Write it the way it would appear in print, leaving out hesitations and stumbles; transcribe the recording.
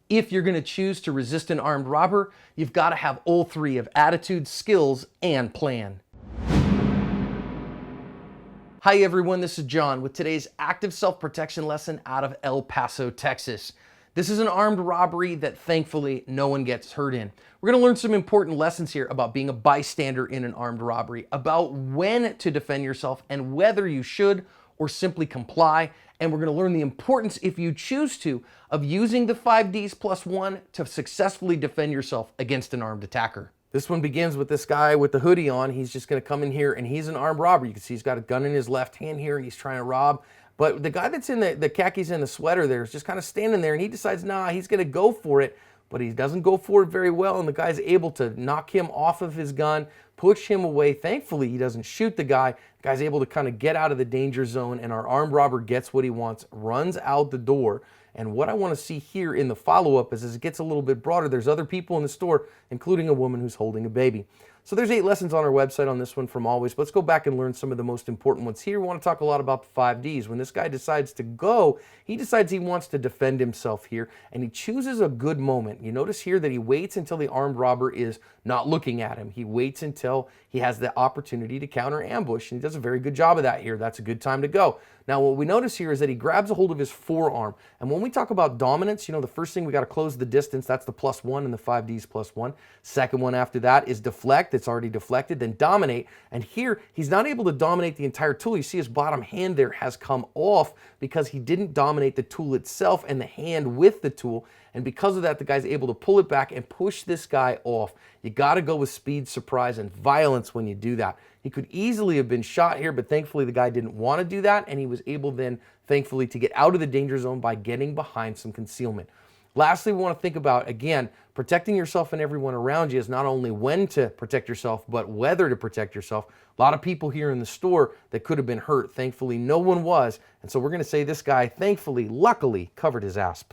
If you're going to choose to resist an armed robber, you've got to have all three of attitude, skills, and plan. Hi everyone, this is John with today's active self-protection lesson out of El Paso, Texas. This is an armed robbery that thankfully no one gets hurt in. We're going to learn some important lessons here about being a bystander in an armed robbery, about when to defend yourself and whether you should or simply comply. And we're going to learn the importance, if you choose to, of using the 5Ds plus 1 to successfully defend yourself against an armed attacker. This one begins with this guy with the hoodie on. He's just going to come in here and he's an armed robber. You can see he's got a gun in his left hand here. He's trying to rob. But the guy that's in the khakis and the sweater there is just kind of standing there and he decides, nah, he's going to go for it. But he doesn't go for it very well, and the guy's able to knock him off of his gun, push him away. Thankfully, he doesn't shoot the guy. The guy's able to kind of get out of the danger zone, and our armed robber gets what he wants, runs out the door. And what I want to see here in the follow-up is as it gets a little bit broader, there's other people in the store, including a woman who's holding a baby. So there's 8 lessons on our website on this one from always. But let's go back and learn some of the most important ones here. We want to talk a lot about the 5Ds. When this guy decides to go, he decides he wants to defend himself here, and he chooses a good moment. You notice here that he waits until the armed robber is not looking at him. He waits until he has the opportunity to counter ambush, and he does a very good job of that here. That's a good time to go. Now, what we notice here is that he grabs a hold of his forearm. And when we talk about dominance, you know, the first thing we got to close the distance. That's the +1 and the 5Ds +1. Second one after that is deflect. It's already deflected. Then dominate. And here, he's not able to dominate the entire tool. You see his bottom hand there has come off because he didn't dominate the tool itself and the hand with the tool. And because of that, the guy's able to pull it back and push this guy off. You got to go with speed, surprise, and violence when you do that. He could easily have been shot here, but thankfully the guy didn't want to do that, and he was able then, thankfully, to get out of the danger zone by getting behind some concealment. Lastly, we want to think about, again, protecting yourself and everyone around you is not only when to protect yourself, but whether to protect yourself. A lot of people here in the store that could have been hurt. Thankfully, no one was. And so we're going to say this guy, thankfully, luckily, covered his asp.